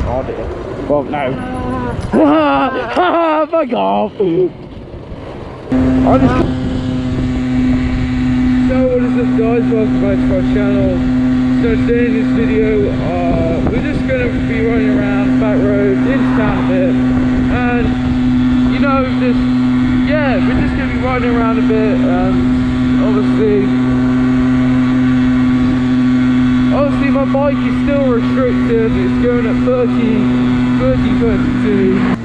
Oh dear. Well, no. Fuck off! So what is up guys, welcome back to our channel. So today in this video, we're just going to be running around back road into town a bit. And, you know, we're just going to be riding around a bit. Obviously my bike is still restricted, it's going at 32.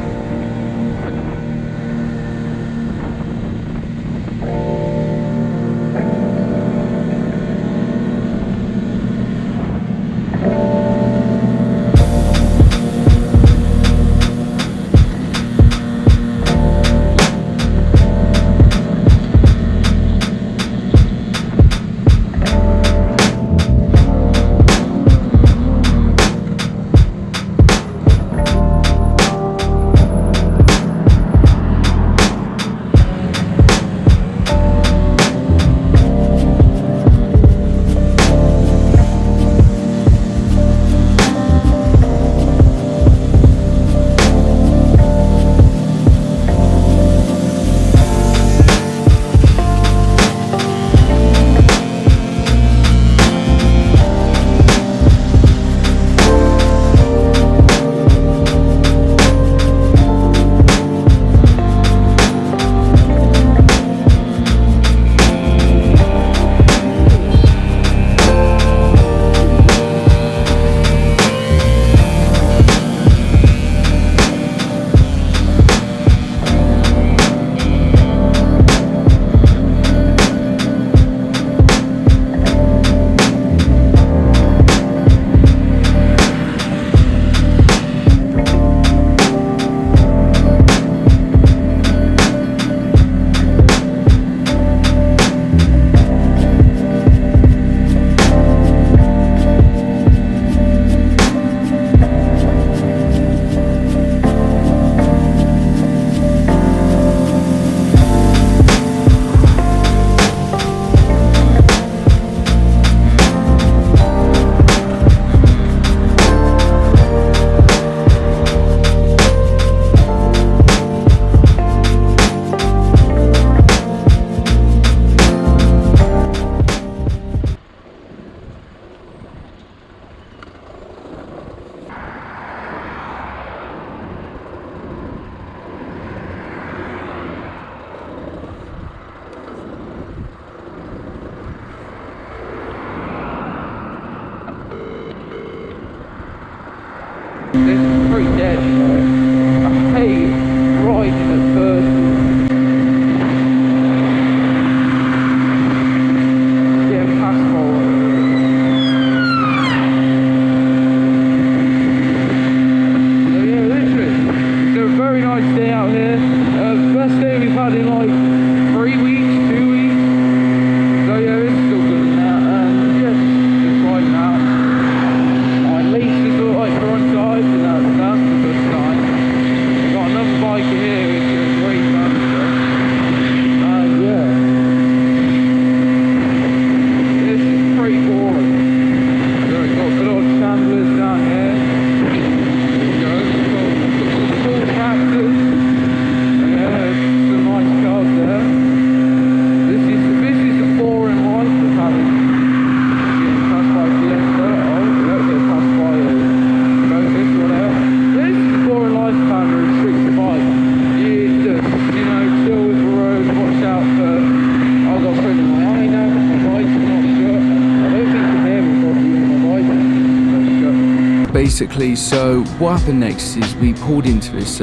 This is pretty dead, you know. I hate riding at first. Getting past all of it. So yeah, literally, it's a very nice day out here. Best day we've had in like 3 weeks, 2 weeks. So yeah, it's still good than that. And yeah, just riding out. My lease is all like front side, and that's a good sign. We've got another bike here, which is way faster. And yeah, this is pretty boring. So we've got good old chandlers down here. We've got full tractors. And yeah, some nice cars there. This is the boring life of having getting passed by Fiesta. Oh, we don't get passed by Focus or whatever. This is the boring life of having a restricted bike. You just, chill with the road, watch out for. I've got a friend in my eye now, my bike's not shut. I don't think you can hear me properly with my bike. Not shut. Basically, so what happened next is we pulled into this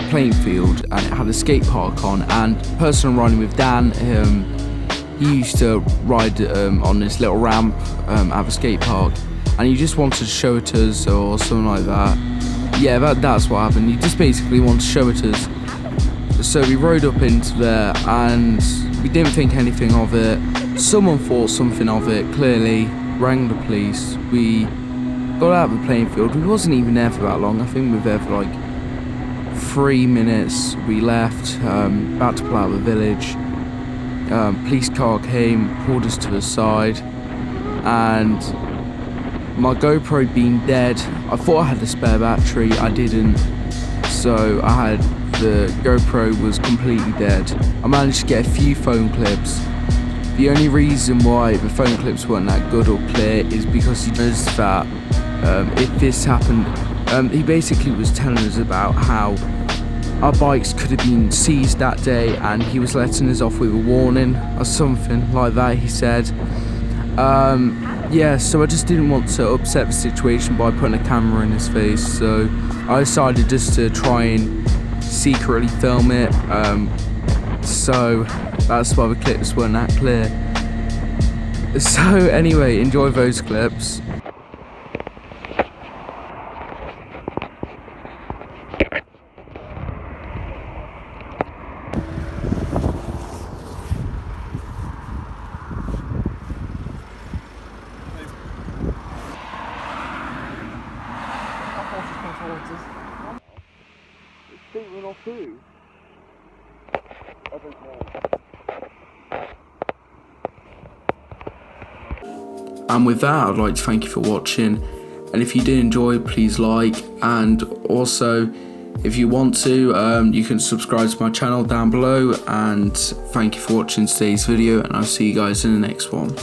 playing field and it had a skate park on, and the person I'm riding with, Dan, he used to ride on this little ramp at the skate park, and he just wanted to show it to us or something like that. Yeah, that's what happened. He just basically wanted to show it to us. So we rode up into there and we didn't think anything of it. Someone thought something of it, clearly, rang the police. We got out of the playing field. We wasn't even there for that long. I think we were there for like 3 minutes. We left, about to pull out of the village. Police car came, pulled us to the side, and my GoPro being dead, I thought I had a spare battery, I didn't. So the GoPro was completely dead. I managed to get a few phone clips. The only reason why the phone clips weren't that good or clear is because he knows that if this happened, he basically was telling us about how our bikes could have been seized that day and he was letting us off with a warning or something like that, he said. Yeah, so I just didn't want to upset the situation by putting a camera in his face, so I decided just to try and secretly film it. So that's why the clips weren't that clear. So anyway, enjoy those clips. And with that, I'd like to thank you for watching, and if you did enjoy, please like, and also if you want to, you can subscribe to my channel down below. And thank you for watching today's video, and I'll see you guys in the next one.